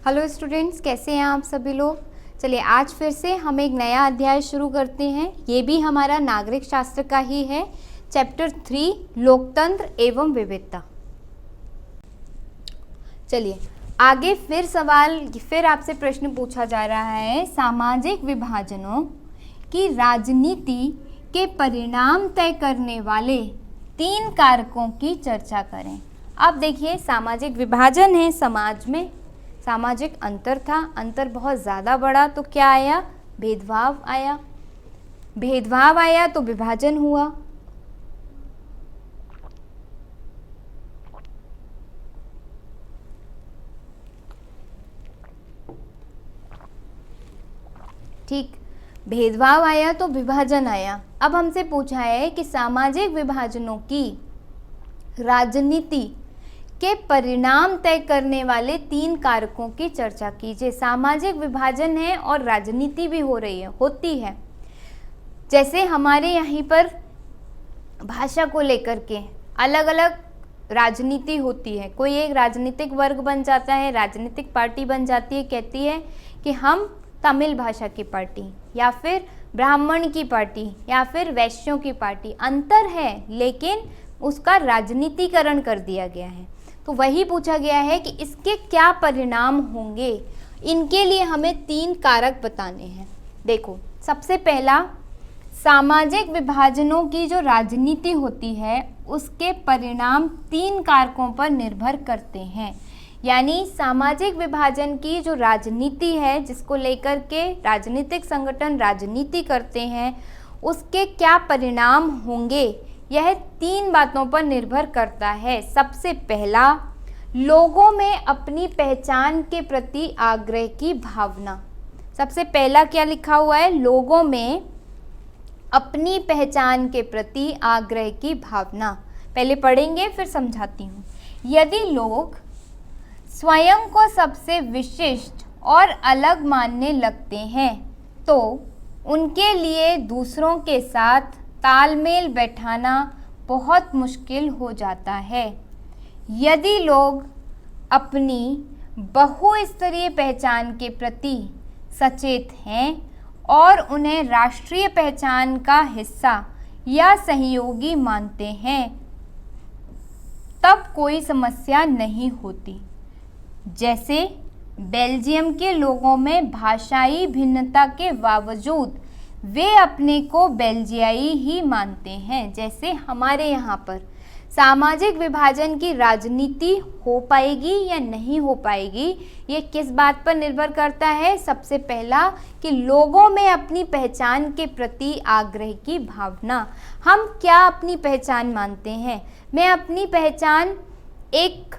Hello students, कैसे हैं आप सभी लोग। चलिए आज फिर से हम एक नया अध्याय शुरू करते हैं। ये भी हमारा नागरिक शास्त्र का ही है, चैप्टर 3 लोकतंत्र एवं विविधता। चलिए आगे फिर आपसे प्रश्न पूछा जा रहा है, सामाजिक विभाजनों की राजनीति के परिणाम तय करने वाले 3 कारकों की चर्चा करें। अब देखिए, सामाजिक विभाजन है, समाज में सामाजिक अंतर था, अंतर बहुत ज़्यादा बड़ा तो क्या आया, भेदभाव आया, भेदभाव आया तो विभाजन हुआ। ठीक, भेदभाव आया तो विभाजन आया। अब हमसे पूछा है कि सामाजिक विभाजनों की राजनीति के परिणाम तय करने वाले 3 कारकों की चर्चा कीजिए। सामाजिक विभाजन है और राजनीति भी होती है। जैसे हमारे यहीं पर भाषा को लेकर के अलग अलग राजनीति होती है। कोई एक राजनीतिक वर्ग बन जाता है, राजनीतिक पार्टी बन जाती है, कहती है कि हम तमिल भाषा की पार्टी, या फिर ब्राह्मण की पार्टी, या फिर वैश्यों की पार्टी। अंतर है लेकिन उसका राजनीतिकरण कर दिया गया है। तो वही पूछा गया है कि इसके क्या परिणाम होंगे। इनके लिए हमें 3 कारक बताने हैं। देखो, सबसे पहला, सामाजिक विभाजनों की जो राजनीति होती है उसके परिणाम 3 कारकों पर निर्भर करते हैं। यानी सामाजिक विभाजन की जो राजनीति है, जिसको लेकर के राजनीतिक संगठन राजनीति करते हैं, उसके क्या परिणाम होंगे, यह 3 बातों पर निर्भर करता है। सबसे पहला, लोगों में अपनी पहचान के प्रति आग्रह की भावना। सबसे पहला क्या लिखा हुआ है, लोगों में अपनी पहचान के प्रति आग्रह की भावना। पहले पढ़ेंगे फिर समझाती हूँ। यदि लोग स्वयं को सबसे विशिष्ट और अलग मानने लगते हैं तो उनके लिए दूसरों के साथ तालमेल बैठाना बहुत मुश्किल हो जाता है। यदि लोग अपनी बहुस्तरीय पहचान के प्रति सचेत हैं और उन्हें राष्ट्रीय पहचान का हिस्सा या सहयोगी मानते हैं, तब कोई समस्या नहीं होती। जैसे बेल्जियम के लोगों में भाषाई भिन्नता के बावजूद वे अपने को बेल्जियाई ही मानते हैं। जैसे हमारे यहाँ पर सामाजिक विभाजन की राजनीति हो पाएगी या नहीं हो पाएगी, ये किस बात पर निर्भर करता है। सबसे पहला कि लोगों में अपनी पहचान के प्रति आग्रह की भावना। हम क्या अपनी पहचान मानते हैं। मैं अपनी पहचान एक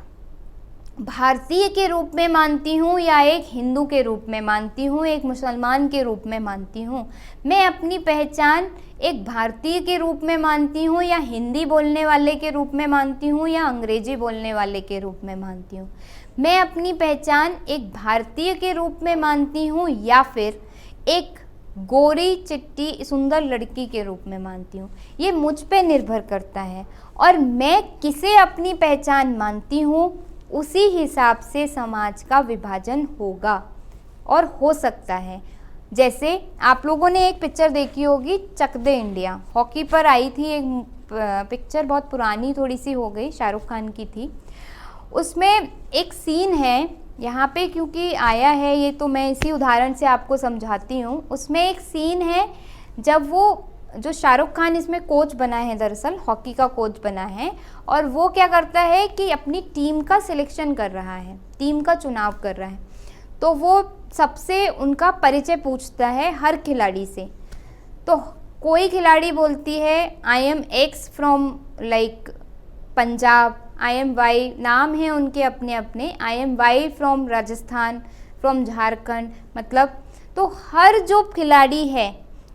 भारतीय के रूप में मानती हूँ, या एक हिंदू के रूप में मानती हूँ, एक मुसलमान के रूप में मानती हूँ। मैं अपनी पहचान एक भारतीय के रूप में मानती हूँ, या हिंदी बोलने वाले के रूप में मानती हूँ, या अंग्रेजी बोलने वाले के रूप में मानती हूँ। मैं अपनी पहचान एक भारतीय के रूप में मानती हूँ, या फिर एक गोरी चिट्टी सुंदर लड़की के रूप में मानती हूँ। ये मुझ पे निर्भर करता है, और मैं किसे अपनी पहचान मानती हूँ उसी हिसाब से समाज का विभाजन होगा और हो सकता है। जैसे आप लोगों ने एक पिक्चर देखी होगी, चक दे इंडिया, हॉकी पर आई थी एक पिक्चर, बहुत पुरानी थोड़ी सी हो गई, शाहरुख खान की थी। उसमें एक सीन है, यहाँ पे क्योंकि आया है ये तो मैं इसी उदाहरण से आपको समझाती हूँ। उसमें एक सीन है जब वो जो शाहरुख खान इसमें कोच बना है, दरअसल हॉकी का कोच बना है, और वो क्या करता है कि अपनी टीम का सिलेक्शन कर रहा है, टीम का चुनाव कर रहा है। तो वो सबसे उनका परिचय पूछता है हर खिलाड़ी से। तो कोई खिलाड़ी बोलती है I am X from like Punjab, I am Y, नाम है उनके अपने अपने, I am Y from Rajasthan, from Jharkhand, मतलब तो हर जो खिलाड़ी है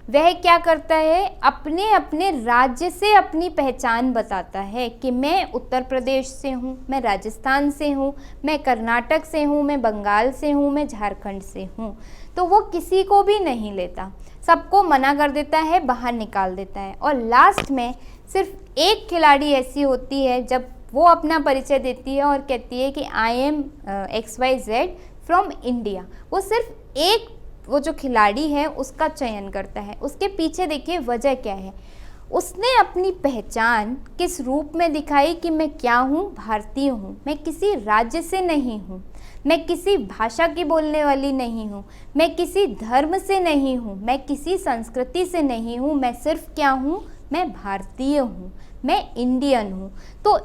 वह क्या करता है, अपने अपने राज्य से अपनी पहचान बताता है कि मैं उत्तर प्रदेश से हूँ, मैं राजस्थान से हूँ, मैं कर्नाटक से हूँ, मैं बंगाल से हूँ, मैं झारखंड से हूँ। तो वो किसी को भी नहीं लेता, सबको मना कर देता है, बाहर निकाल देता है। और लास्ट में सिर्फ एक खिलाड़ी ऐसी होती है, जब वो अपना परिचय देती है और कहती है कि I am XYZ from India. वो सिर्फ एक वो जो खिलाड़ी है उसका चयन करता है। उसके पीछे देखिए वजह क्या है, उसने अपनी पहचान किस रूप में दिखाई कि मैं क्या हूँ, भारतीय हूँ, मैं किसी राज्य से नहीं हूँ, मैं किसी भाषा की बोलने वाली नहीं हूँ, मैं किसी धर्म से नहीं हूँ, मैं किसी संस्कृति से नहीं हूँ, मैं सिर्फ क्या हूँ, मैं भारतीय हूँ, मैं इंडियन हूँ। तो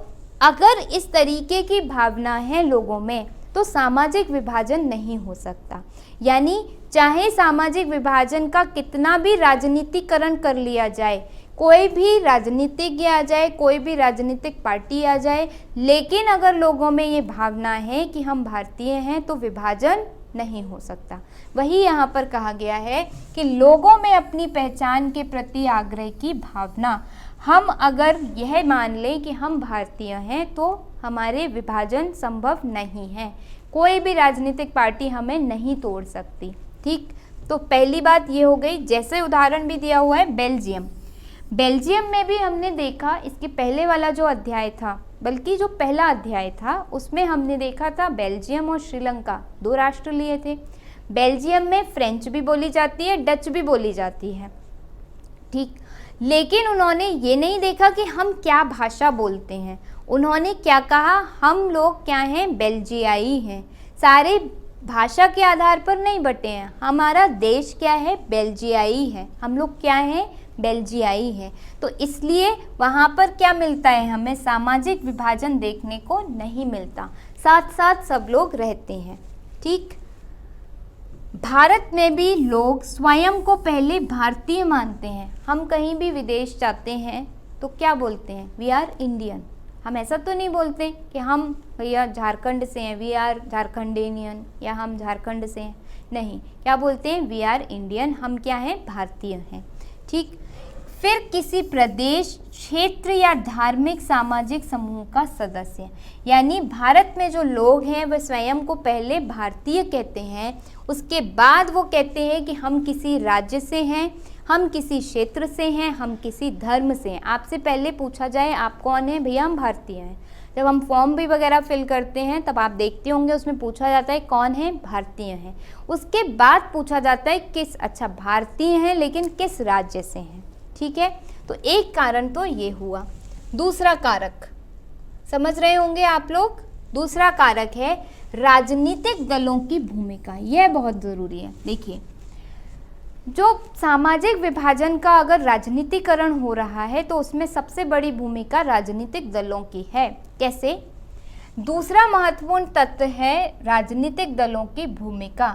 अगर इस तरीके की भावना है लोगों में तो सामाजिक विभाजन नहीं हो सकता। यानी चाहे सामाजिक विभाजन का कितना भी राजनीतिकरण कर लिया जाए, कोई भी राजनीतिज्ञ आ जाए, कोई भी राजनीतिक पार्टी आ जाए, लेकिन अगर लोगों में ये भावना है कि हम भारतीय हैं तो विभाजन नहीं हो सकता। वही यहाँ पर कहा गया है कि लोगों में अपनी पहचान के प्रति आग्रह की भावना, हम अगर यह मान लें कि हम भारतीय हैं तो हमारे विभाजन संभव नहीं है, कोई भी राजनीतिक पार्टी हमें नहीं तोड़ सकती। ठीक, तो पहली बात ये हो गई। जैसे उदाहरण भी दिया हुआ है बेल्जियम। बेल्जियम में भी हमने देखा, इसके पहले वाला जो अध्याय था, बल्कि जो पहला अध्याय था उसमें हमने देखा था बेल्जियम और श्रीलंका दो राष्ट्र लिए थे। बेल्जियम में फ्रेंच भी बोली जाती है, डच भी बोली जाती है। ठीक, लेकिन उन्होंने ये नहीं देखा कि हम क्या भाषा बोलते हैं। उन्होंने क्या कहा, हम लोग क्या हैं, बेल्जियाई हैं। सारे भाषा के आधार पर नहीं बटे हैं, हमारा देश क्या है, बेल्जियाई है, हम लोग क्या हैं, बेल्जियाई है। तो इसलिए वहाँ पर क्या मिलता है, हमें सामाजिक विभाजन देखने को नहीं मिलता, साथ साथ सब लोग रहते हैं। ठीक, भारत में भी लोग स्वयं को पहले भारतीय मानते हैं। हम कहीं भी विदेश जाते हैं तो क्या बोलते हैं, वी आर इंडियन। हम ऐसा तो नहीं बोलते कि हम भैया झारखंड से हैं, वी आर झारखंडेनियन, या हम झारखंड से हैं। नहीं, क्या बोलते हैं, वी आर इंडियन, हम क्या हैं, भारतीय हैं। ठीक, फिर किसी प्रदेश, क्षेत्र या धार्मिक सामाजिक समूह का सदस्य, यानी भारत में जो लोग हैं वह स्वयं को पहले भारतीय कहते हैं, उसके बाद वो कहते हैं कि हम किसी राज्य से हैं, हम किसी क्षेत्र से हैं, हम किसी धर्म से हैं। आपसे पहले पूछा जाए आप कौन है, भैया हम भारतीय हैं। जब हम फॉर्म भी वगैरह फिल करते हैं तब आप देखते होंगे उसमें पूछा जाता है कौन है, भारतीय हैं। उसके बाद पूछा जाता है किस, अच्छा भारतीय हैं लेकिन किस राज्य से हैं। ठीक है, तो एक कारण तो ये हुआ। दूसरा कारक समझ रहे होंगे आप लोग, दूसरा कारक है राजनीतिक दलों की भूमिका। यह बहुत ज़रूरी है। देखिए, जो सामाजिक विभाजन का अगर राजनीतिकरण हो रहा है तो उसमें सबसे बड़ी भूमिका राजनीतिक दलों की है। कैसे? दूसरा महत्वपूर्ण तत्व है राजनीतिक दलों की भूमिका।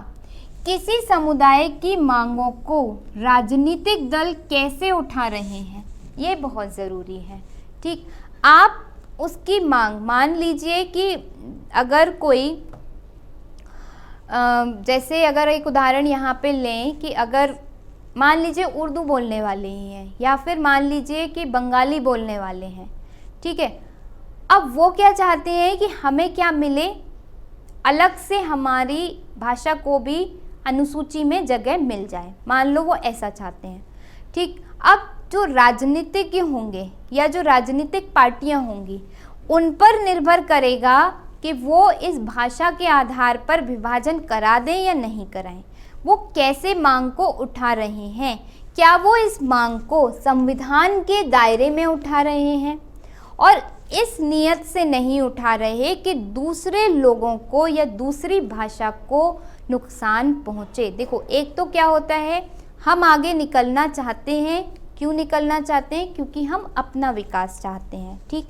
किसी समुदाय की मांगों को राजनीतिक दल कैसे उठा रहे हैं, ये बहुत ज़रूरी है। ठीक, आप उसकी मांग, मान लीजिए कि अगर कोई जैसे अगर एक उदाहरण यहाँ पे लें कि अगर मान लीजिए उर्दू बोलने वाले ही हैं या फिर मान लीजिए कि बंगाली बोलने वाले हैं, ठीक है, अब वो क्या चाहते हैं कि हमें क्या मिले, अलग से हमारी भाषा को भी अनुसूची में जगह मिल जाए, मान लो वो ऐसा चाहते हैं। ठीक, अब जो राजनीतिज्ञ होंगे या जो राजनीतिक पार्टियां होंगी उन पर निर्भर करेगा कि वो इस भाषा के आधार पर विभाजन करा दें या नहीं कराएं। वो कैसे मांग को उठा रहे हैं, क्या वो इस मांग को संविधान के दायरे में उठा रहे हैं और इस नियत से नहीं उठा रहे कि दूसरे लोगों को या दूसरी भाषा को नुकसान पहुँचे। देखो, एक तो क्या होता है, हम आगे निकलना चाहते हैं। क्यों निकलना चाहते हैं? क्योंकि हम अपना विकास चाहते हैं। ठीक,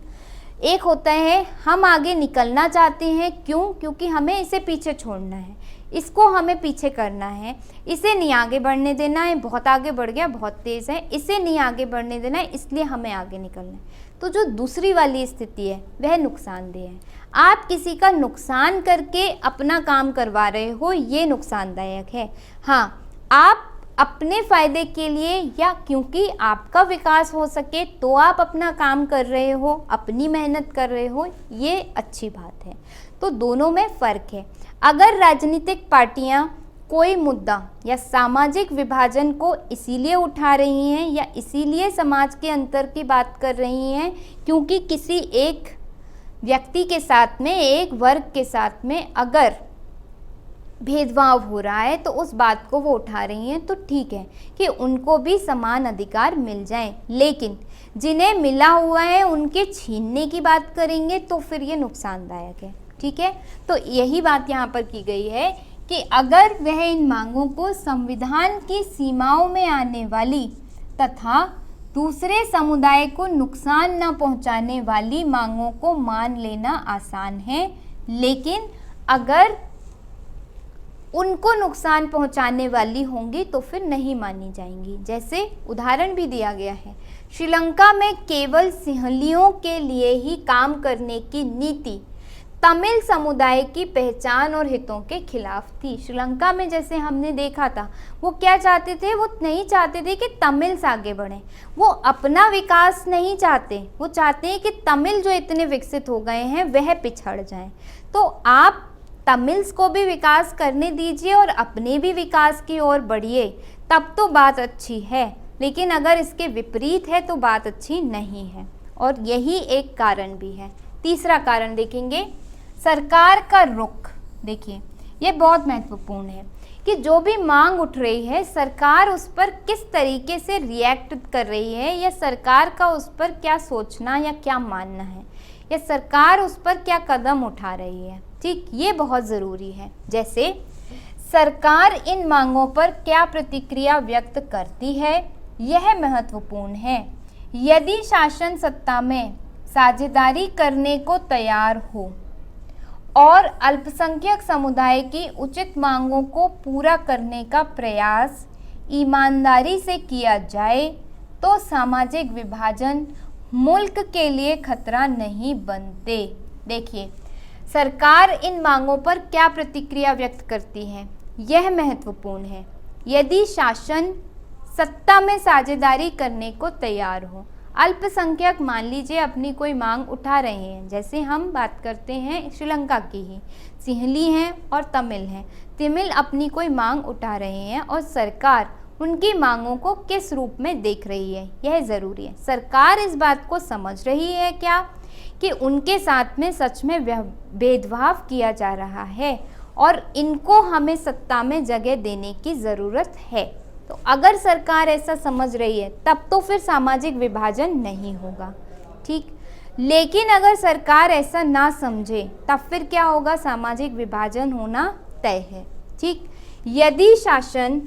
एक होता है हम आगे निकलना चाहते हैं, क्यों? क्योंकि हमें इसे पीछे छोड़ना है, इसको हमें पीछे करना है, इसे नहीं आगे बढ़ने देना है, बहुत आगे बढ़ गया, बहुत तेज़ है, इसे नहीं आगे बढ़ने देना है, इसलिए हमें आगे निकलना है। तो जो दूसरी वाली स्थिति है वह नुकसानदेह है। आप किसी का नुकसान करके अपना काम करवा रहे हो, ये नुकसानदायक है। हाँ, आप अपने फ़ायदे के लिए या क्योंकि आपका विकास हो सके तो आप अपना काम कर रहे हो, अपनी मेहनत कर रहे हो, ये अच्छी बात है। तो दोनों में फ़र्क है। अगर राजनीतिक पार्टियां कोई मुद्दा या सामाजिक विभाजन को इसीलिए उठा रही हैं या इसीलिए समाज के अंतर की बात कर रही हैं क्योंकि किसी एक व्यक्ति के साथ में, एक वर्ग के साथ में अगर भेदभाव हो रहा है तो उस बात को वो उठा रही हैं, तो ठीक है कि उनको भी समान अधिकार मिल जाएं। लेकिन जिन्हें मिला हुआ है उनके छीनने की बात करेंगे तो फिर ये नुकसानदायक है। ठीक है, तो यही बात यहाँ पर की गई है कि अगर वह इन मांगों को संविधान की सीमाओं में आने वाली तथा दूसरे समुदाय को नुकसान न पहुंचाने वाली मांगों को मान लेना आसान है, लेकिन अगर उनको नुकसान पहुंचाने वाली होंगी तो फिर नहीं मानी जाएंगी। जैसे उदाहरण भी दिया गया है, श्रीलंका में केवल सिंहलियों के लिए ही काम करने की नीति तमिल समुदाय की पहचान और हितों के खिलाफ थी। श्रीलंका में जैसे हमने देखा था, वो क्या चाहते थे, वो नहीं चाहते थे कि तमिल्स आगे बढ़ें, वो अपना विकास नहीं चाहते, वो चाहते हैं कि तमिल जो इतने विकसित हो गए हैं वह पिछड़ जाएं। तो आप तमिल्स को भी विकास करने दीजिए और अपने भी विकास की ओर बढ़िए, तब तो बात अच्छी है। लेकिन अगर इसके विपरीत है तो बात अच्छी नहीं है, और यही एक कारण भी है। तीसरा कारण देखेंगे, सरकार का रुख। देखिए ये बहुत महत्वपूर्ण है कि जो भी मांग उठ रही है, सरकार उस पर किस तरीके से रिएक्ट कर रही है, या सरकार का उस पर क्या सोचना या क्या मानना है, या सरकार उस पर क्या कदम उठा रही है। ठीक, ये बहुत ज़रूरी है। जैसे सरकार इन मांगों पर क्या प्रतिक्रिया व्यक्त करती है, यह महत्वपूर्ण है। यदि शासन सत्ता में साझेदारी करने को तैयार हो और अल्पसंख्यक समुदाय की उचित मांगों को पूरा करने का प्रयास ईमानदारी से किया जाए तो सामाजिक विभाजन मुल्क के लिए खतरा नहीं बनते। देखिए सरकार इन मांगों पर क्या प्रतिक्रिया व्यक्त करती है, यह महत्वपूर्ण है। यदि शासन सत्ता में साझेदारी करने को तैयार हो, अल्पसंख्यक मान लीजिए अपनी कोई मांग उठा रहे हैं, जैसे हम बात करते हैं श्रीलंका की ही, सिंहली हैं और तमिल हैं, तमिल अपनी कोई मांग उठा रहे हैं और सरकार उनकी मांगों को किस रूप में देख रही है, यह ज़रूरी है। सरकार इस बात को समझ रही है क्या कि उनके साथ में सच में भेदभाव किया जा रहा है और इनको हमें सत्ता में जगह देने की ज़रूरत है। तो अगर सरकार ऐसा समझ रही है तब तो फिर सामाजिक विभाजन नहीं होगा। ठीक, लेकिन अगर सरकार ऐसा ना समझे तब फिर क्या होगा, सामाजिक विभाजन होना तय है। ठीक, यदि शासन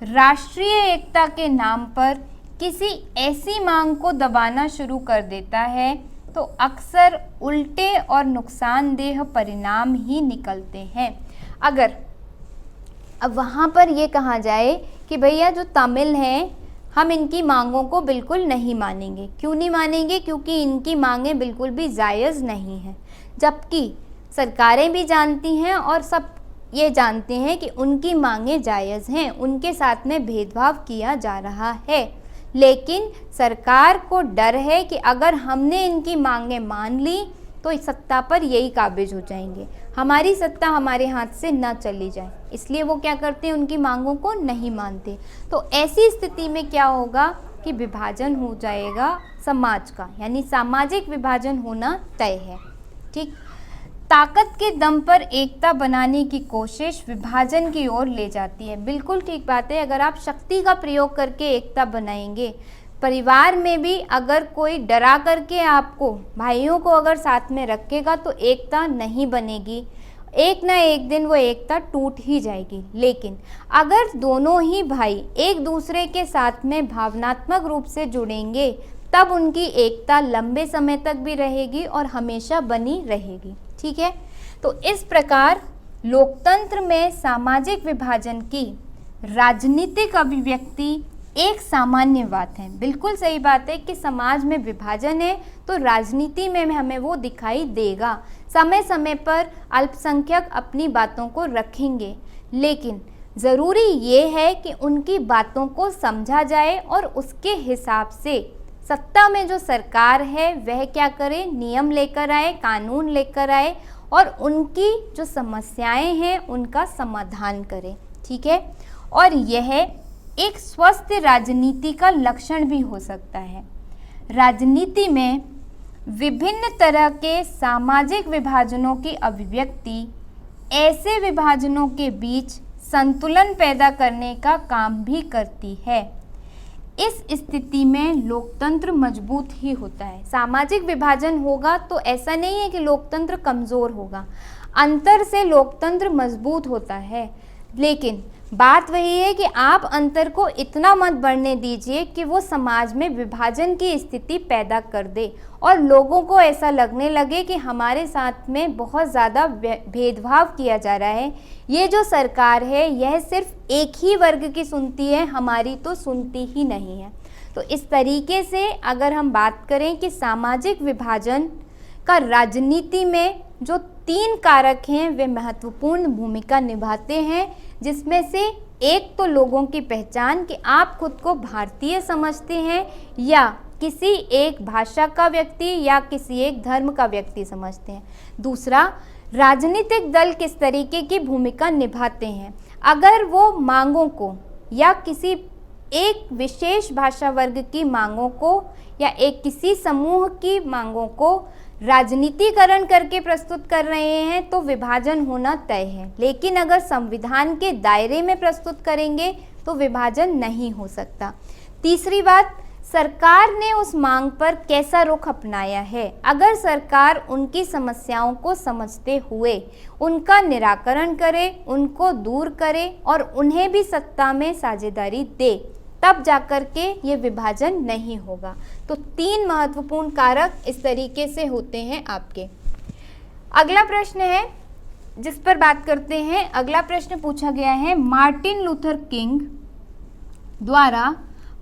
राष्ट्रीय एकता के नाम पर किसी ऐसी मांग को दबाना शुरू कर देता है तो अक्सर उल्टे और नुकसानदेह परिणाम ही निकलते हैं। अगर अब वहाँ पर ये कहा जाए कि भैया जो तमिल हैं हम इनकी मांगों को बिल्कुल नहीं मानेंगे, क्यों नहीं मानेंगे, क्योंकि इनकी मांगें बिल्कुल भी जायज़ नहीं हैं, जबकि सरकारें भी जानती हैं और सब ये जानते हैं कि उनकी मांगें जायज़ हैं, उनके साथ में भेदभाव किया जा रहा है। लेकिन सरकार को डर है कि अगर हमने इनकी मांगें मान ली तो इस सत्ता पर यही काबिज हो जाएंगे, हमारी सत्ता हमारे हाथ से न चली जाए, इसलिए वो क्या करते हैं, उनकी मांगों को नहीं मानते। तो ऐसी स्थिति में क्या होगा कि विभाजन हो जाएगा समाज का, यानी सामाजिक विभाजन होना तय है। ठीक, ताकत के दम पर एकता बनाने की कोशिश विभाजन की ओर ले जाती है। बिल्कुल ठीक बात है, अगर आप शक्ति का प्रयोग करके एकता बनाएंगे, परिवार में भी अगर कोई डरा करके आपको भाइयों को अगर साथ में रखेगा तो एकता नहीं बनेगी, एक ना एक दिन वो एकता टूट ही जाएगी। लेकिन अगर दोनों ही भाई एक दूसरे के साथ में भावनात्मक रूप से जुड़ेंगे तब उनकी एकता लंबे समय तक भी रहेगी और हमेशा बनी रहेगी। ठीक है, तो इस प्रकार लोकतंत्र में सामाजिक विभाजन की राजनीतिक अभिव्यक्ति एक सामान्य बात है। बिल्कुल सही बात है कि समाज में विभाजन है तो राजनीति में हमें वो दिखाई देगा। समय समय पर अल्पसंख्यक अपनी बातों को रखेंगे, लेकिन ज़रूरी ये है कि उनकी बातों को समझा जाए और उसके हिसाब से सत्ता में जो सरकार है वह क्या करे, नियम लेकर आए, कानून लेकर आए और उनकी जो समस्याएं हैं उनका समाधान करे। ठीक है, और यह एक स्वस्थ राजनीति का लक्षण भी हो सकता है। राजनीति में विभिन्न तरह के सामाजिक विभाजनों की अभिव्यक्ति ऐसे विभाजनों के बीच संतुलन पैदा करने का काम भी करती है। इस स्थिति में लोकतंत्र मजबूत ही होता है। सामाजिक विभाजन होगा तो ऐसा नहीं है कि लोकतंत्र कमज़ोर होगा, अंतर से लोकतंत्र मजबूत होता है। लेकिन बात वही है कि आप अंतर को इतना मत बढ़ने दीजिए कि वो समाज में विभाजन की स्थिति पैदा कर दे और लोगों को ऐसा लगने लगे कि हमारे साथ में बहुत ज़्यादा भेदभाव किया जा रहा है। ये जो सरकार है यह सिर्फ एक ही वर्ग की सुनती है, हमारी तो सुनती ही नहीं है। तो इस तरीके से अगर हम बात करें कि सामाजिक विभाजन का राजनीति में जो 3 कारक हैं वे महत्वपूर्ण भूमिका निभाते हैं, जिसमें से एक तो लोगों की पहचान कि आप खुद को भारतीय समझते हैं या किसी एक भाषा का व्यक्ति या किसी एक धर्म का व्यक्ति समझते हैं। दूसरा, राजनीतिक दल किस तरीके की भूमिका निभाते हैं। अगर वो मांगों को या किसी एक विशेष भाषा वर्ग की मांगों को या एक किसी समूह की मांगों को राजनीतिकरण करके प्रस्तुत कर रहे हैं तो विभाजन होना तय है। लेकिन अगर संविधान के दायरे में प्रस्तुत करेंगे तो विभाजन नहीं हो सकता। तीसरी बात, सरकार ने उस मांग पर कैसा रुख अपनाया है। अगर सरकार उनकी समस्याओं को समझते हुए उनका निराकरण करे, उनको दूर करे और उन्हें भी सत्ता में साझेदारी दे, तब जाकर के ये विभाजन नहीं होगा। तो 3 महत्वपूर्ण कारक इस तरीके से होते हैं आपके। अगला प्रश्न है जिस पर बात करते हैं। अगला प्रश्न पूछा गया है, मार्टिन लूथर किंग द्वारा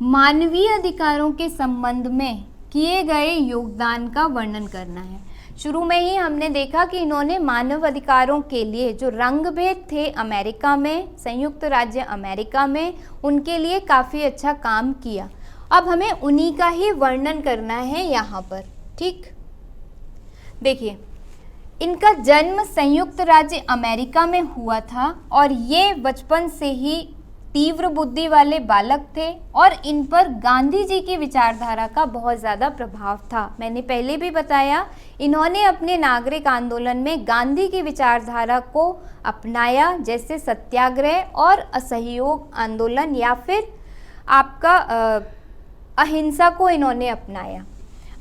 मानवीय अधिकारों के संबंध में किए गए योगदान का वर्णन करना है। शुरू में ही हमने देखा कि इन्होंने मानव अधिकारों के लिए जो रंगभेद थे अमेरिका में, संयुक्त राज्य अमेरिका में, उनके लिए काफ़ी अच्छा काम किया। अब हमें उन्हीं का ही वर्णन करना है यहाँ पर। ठीक, देखिए, इनका जन्म संयुक्त राज्य अमेरिका में हुआ था और ये बचपन से ही तीव्र बुद्धि वाले बालक थे और इन पर गांधी जी की विचारधारा का बहुत ज़्यादा प्रभाव था। मैंने पहले भी बताया, इन्होंने अपने नागरिक आंदोलन में गांधी की विचारधारा को अपनाया, जैसे सत्याग्रह और असहयोग आंदोलन या फिर आपका अहिंसा को इन्होंने अपनाया।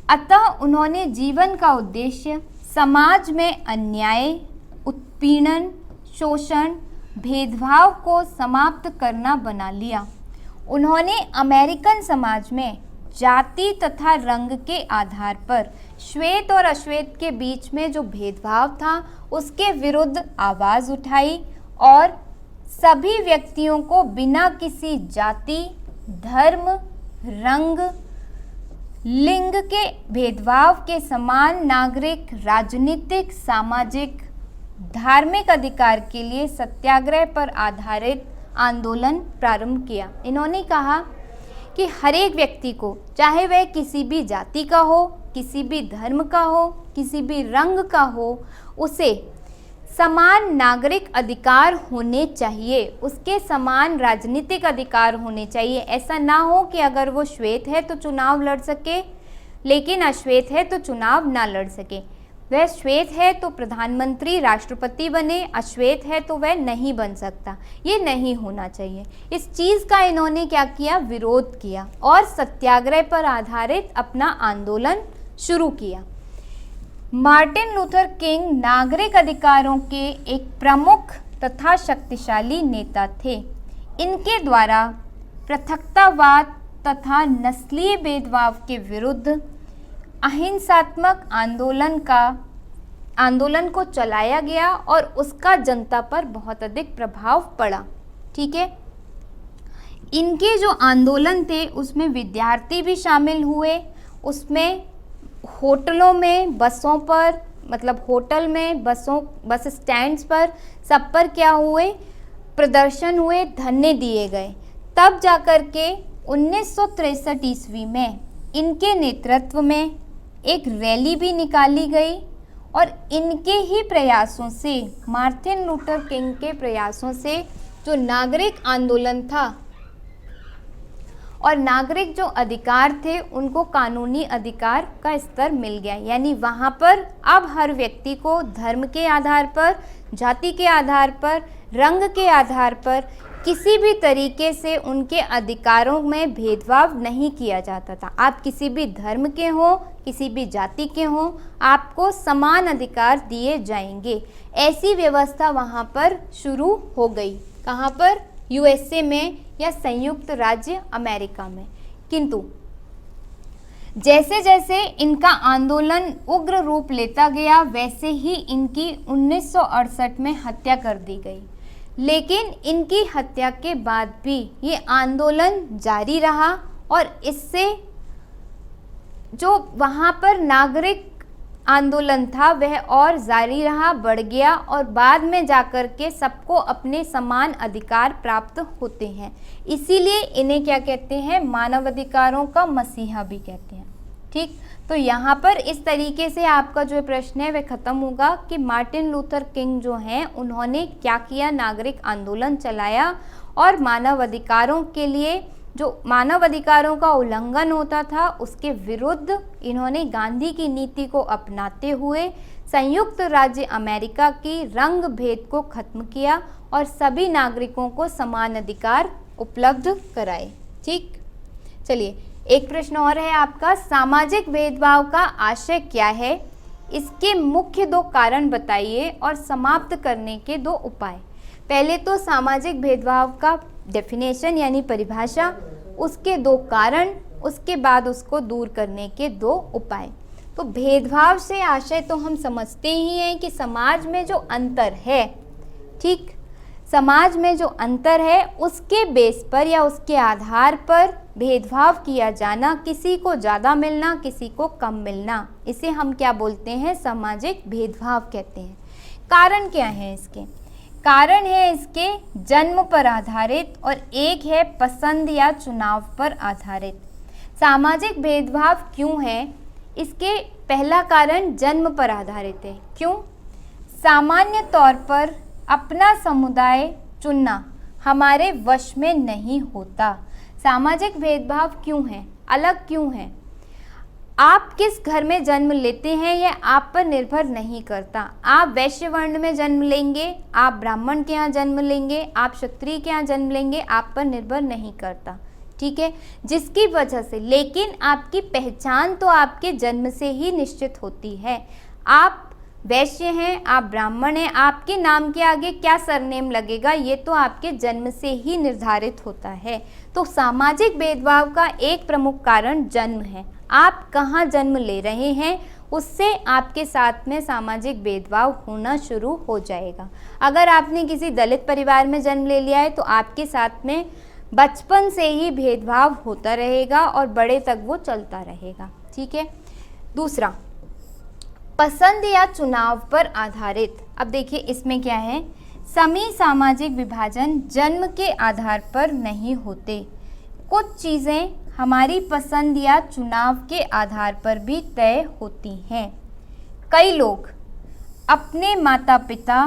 अतः उन्होंने जीवन का उद्देश्य समाज में अन्याय, उत्पीड़न, शोषण, भेदभाव को समाप्त करना बना लिया। उन्होंने अमेरिकन समाज में जाति तथा रंग के आधार पर श्वेत और अश्वेत के बीच में जो भेदभाव था उसके विरुद्ध आवाज़ उठाई और सभी व्यक्तियों को बिना किसी जाति, धर्म, रंग, लिंग के भेदभाव के समान नागरिक, राजनीतिक, सामाजिक, धार्मिक अधिकार के लिए सत्याग्रह पर आधारित आंदोलन प्रारंभ किया। इन्होंने कहा कि हर एक व्यक्ति को, चाहे वह किसी भी जाति का हो, किसी भी धर्म का हो, किसी भी रंग का हो, उसे समान नागरिक अधिकार होने चाहिए, उसके समान राजनीतिक अधिकार होने चाहिए। ऐसा ना हो कि अगर वो श्वेत है तो चुनाव लड़ सके लेकिन अश्वेत है तो चुनाव ना लड़ सके। वह श्वेत है तो प्रधानमंत्री, राष्ट्रपति बने, अश्वेत है तो वह नहीं बन सकता। ये नहीं होना चाहिए। इस चीज़ का इन्होंने क्या किया, विरोध किया और सत्याग्रह पर आधारित अपना आंदोलन शुरू किया। मार्टिन लूथर किंग नागरिक अधिकारों के एक प्रमुख तथा शक्तिशाली नेता थे। इनके द्वारा पृथकतावाद तथा नस्लीय भेदभाव के विरुद्ध अहिंसात्मक आंदोलन को चलाया गया और उसका जनता पर बहुत अधिक प्रभाव पड़ा। ठीक है, इनके जो आंदोलन थे उसमें विद्यार्थी भी शामिल हुए। उसमें होटलों में, बसों पर, मतलब होटल में, बस स्टैंड्स पर, सब पर क्या हुए, प्रदर्शन हुए, धरने दिए गए। तब जाकर के 1963 ईस्वी में इनके नेतृत्व में एक रैली भी निकाली गई और इनके ही प्रयासों से, मार्टिन लूथर किंग के प्रयासों से जो नागरिक आंदोलन था और नागरिक जो अधिकार थे उनको कानूनी अधिकार का स्तर मिल गया। यानी वहाँ पर अब हर व्यक्ति को धर्म के आधार पर, जाति के आधार पर, रंग के आधार पर किसी भी तरीके से उनके अधिकारों में भेदभाव नहीं किया जाता था। आप किसी भी धर्म के हों, किसी भी जाति के हों, आपको समान अधिकार दिए जाएंगे। ऐसी व्यवस्था वहाँ पर शुरू हो गई। कहाँ पर? यूएसए में या संयुक्त राज्य अमेरिका में। किंतु जैसे जैसे इनका आंदोलन उग्र रूप लेता गया वैसे ही इनकी 1968 में हत्या कर दी गई। लेकिन इनकी हत्या के बाद भी ये आंदोलन जारी रहा और इससे जो वहाँ पर नागरिक आंदोलन था वह और जारी रहा, बढ़ गया और बाद में जाकर के सबको अपने समान अधिकार प्राप्त होते हैं। इसीलिए इन्हें क्या कहते हैं? मानवाधिकारों का मसीहा भी कहते हैं। ठीक, तो यहाँ पर इस तरीके से आपका जो प्रश्न है वह खत्म होगा कि मार्टिन लूथर किंग जो हैं उन्होंने क्या किया? नागरिक आंदोलन चलाया और मानवाधिकारों के लिए, जो मानवाधिकारों का उल्लंघन होता था उसके विरुद्ध इन्होंने गांधी की नीति को अपनाते हुए संयुक्त राज्य अमेरिका की रंग भेद को खत्म किया और सभी नागरिकों को समान अधिकार उपलब्ध कराए। ठीक, चलिए एक प्रश्न और है आपका, सामाजिक भेदभाव का आशय क्या है? इसके मुख्य 2 कारण बताइए और समाप्त करने के 2 उपाय। पहले तो सामाजिक भेदभाव का डेफिनेशन यानी परिभाषा, उसके 2 कारण, उसके बाद उसको दूर करने के 2 उपाय। तो भेदभाव से आशय तो हम समझते ही हैं कि समाज में जो अंतर है, ठीक, समाज में जो अंतर है उसके बेस पर या उसके आधार पर भेदभाव किया जाना, किसी को ज़्यादा मिलना, किसी को कम मिलना, इसे हम क्या बोलते हैं? सामाजिक भेदभाव कहते हैं। कारण क्या है इसके? कारण है इसके जन्म पर आधारित और एक है पसंद या चुनाव पर आधारित। सामाजिक भेदभाव क्यों है? इसके पहला कारण जन्म पर आधारित है। क्यों? सामान्य तौर पर अपना समुदाय चुनना हमारे वश में नहीं होता। सामाजिक भेदभाव क्यों है? अलग क्यों है? आप किस घर में जन्म लेते हैं यह आप पर निर्भर नहीं करता। आप वैश्य वर्ण में जन्म लेंगे, आप ब्राह्मण के यहाँ जन्म लेंगे, आप क्षत्रिय के यहाँ जन्म लेंगे, आप पर निर्भर नहीं करता। ठीक है, जिसकी वजह से, लेकिन आपकी पहचान तो आपके जन्म से ही निश्चित होती है। आप वैश्य हैं, आप ब्राह्मण हैं, आपके नाम के आगे क्या सरनेम लगेगा ये तो आपके जन्म से ही निर्धारित होता है। तो सामाजिक भेदभाव का एक प्रमुख कारण जन्म है। आप कहाँ जन्म ले रहे हैं उससे आपके साथ में सामाजिक भेदभाव होना शुरू हो जाएगा। अगर आपने किसी दलित परिवार में जन्म ले लिया है तो आपके साथ में बचपन से ही भेदभाव होता रहेगा और बड़े तक वो चलता रहेगा। ठीक है। दूसरा, पसंद या चुनाव पर आधारित। अब देखिए इसमें क्या है, समी सामाजिक विभाजन जन्म के आधार पर नहीं होते। कुछ चीज़ें हमारी पसंद या चुनाव के आधार पर भी तय होती हैं। कई लोग अपने माता पिता,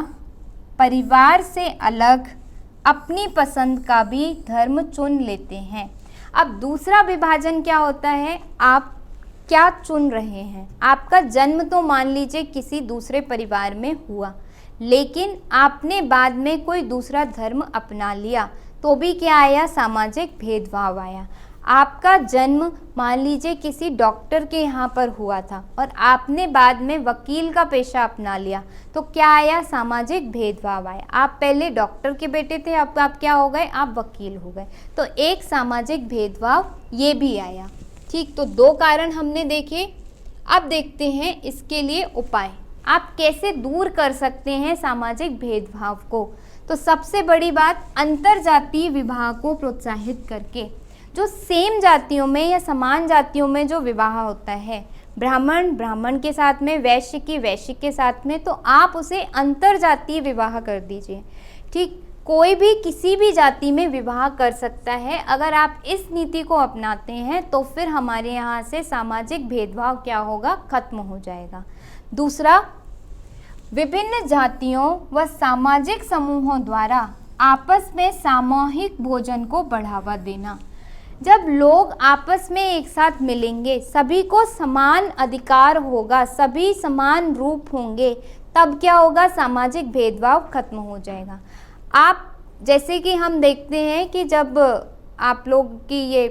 परिवार से अलग अपनी पसंद का भी धर्म चुन लेते हैं। अब दूसरा विभाजन क्या होता है, आप क्या चुन रहे हैं। आपका जन्म तो मान लीजिए किसी दूसरे परिवार में हुआ, लेकिन आपने बाद में कोई दूसरा धर्म अपना लिया तो भी क्या आया, सामाजिक भेदभाव आया। आपका जन्म मान लीजिए किसी डॉक्टर के यहाँ पर हुआ था और आपने बाद में वकील का पेशा अपना लिया तो क्या आया, सामाजिक भेदभाव आया। आप पहले डॉक्टर के बेटे थे, अब आप क्या हो गए, आप वकील हो गए, तो एक सामाजिक भेदभाव ये भी आया। ठीक, तो 2 कारण हमने देखे। अब देखते हैं इसके लिए उपाय, आप कैसे दूर कर सकते हैं सामाजिक भेदभाव को। तो सबसे बड़ी बात, अंतरजातीय विवाह को प्रोत्साहित करके। जो सेम जातियों में या समान जातियों में जो विवाह होता है, ब्राह्मण ब्राह्मण के साथ में, वैश्य की वैश्य के साथ में, तो आप उसे अंतरजातीय विवाह कर दीजिए। ठीक, कोई भी किसी भी जाति में विवाह कर सकता है। अगर आप इस नीति को अपनाते हैं तो फिर हमारे यहाँ से सामाजिक भेदभाव क्या होगा, खत्म हो जाएगा। दूसरा, विभिन्न जातियों व सामाजिक समूहों द्वारा आपस में सामूहिक भोजन को बढ़ावा देना। जब लोग आपस में एक साथ मिलेंगे, सभी को समान अधिकार होगा, सभी समान रूप होंगे, तब क्या होगा, सामाजिक भेदभाव खत्म हो जाएगा। आप जैसे कि हम देखते हैं कि जब आप लोग की ये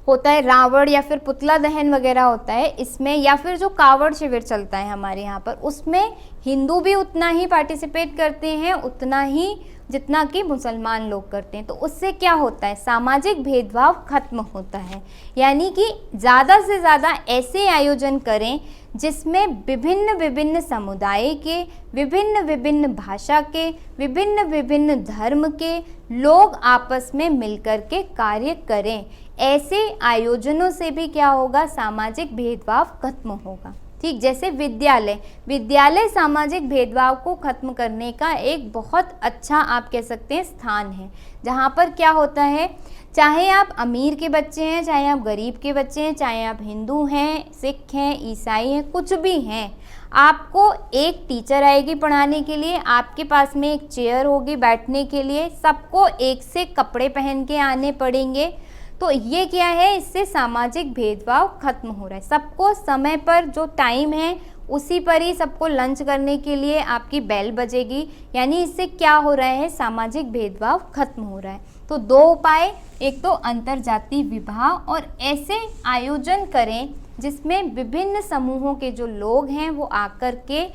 होता है रावण या फिर पुतला दहन वगैरह होता है इसमें, या फिर जो कावड़ शिविर चलता है हमारे यहाँ पर, उसमें हिंदू भी उतना ही पार्टिसिपेट करते हैं, उतना ही जितना कि मुसलमान लोग करते हैं। तो उससे क्या होता है, सामाजिक भेदभाव खत्म होता है। यानी कि ज़्यादा से ज़्यादा ऐसे आयोजन करें जिसमें विभिन्न विभिन्न समुदाय के, विभिन्न विभिन्न भाषा के, विभिन्न विभिन्न धर्म के लोग आपस में मिलकर के कार्य करें। ऐसे आयोजनों से भी क्या होगा, सामाजिक भेदभाव खत्म होगा। ठीक, जैसे विद्यालय सामाजिक भेदभाव को खत्म करने का एक बहुत अच्छा आप कह सकते हैं स्थान है, जहाँ पर क्या होता है, चाहे आप अमीर के बच्चे हैं, चाहे आप गरीब के बच्चे हैं, चाहे आप हिंदू हैं, सिख हैं, ईसाई हैं, कुछ भी हैं, आपको एक टीचर आएगी पढ़ाने के लिए, आपके पास में एक चेयर होगी बैठने के लिए, सबको एक से कपड़े पहन के आने पड़ेंगे। तो ये क्या है, इससे सामाजिक भेदभाव खत्म हो रहा है। सबको समय पर जो टाइम है उसी पर ही सबको लंच करने के लिए आपकी बेल बजेगी। यानी इससे क्या हो रहा है, सामाजिक भेदभाव खत्म हो रहा है। तो दो उपाय, एक तो अंतरजातीय विवाह, और ऐसे आयोजन करें जिसमें विभिन्न समूहों के जो लोग हैं वो आकर के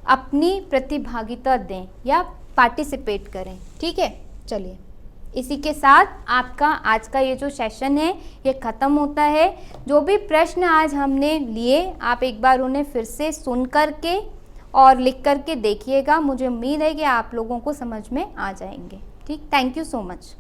अपनी प्रतिभागिता दें या पार्टिसिपेट करें। ठीक है, चलिए इसी के साथ आपका आज का ये जो सेशन है ये ख़त्म होता है। जो भी प्रश्न आज हमने लिए आप एक बार उन्हें फिर से सुन करके और लिख करके देखिएगा। मुझे उम्मीद है कि आप लोगों को समझ में आ जाएंगे। ठीक, थैंक यू सो मच।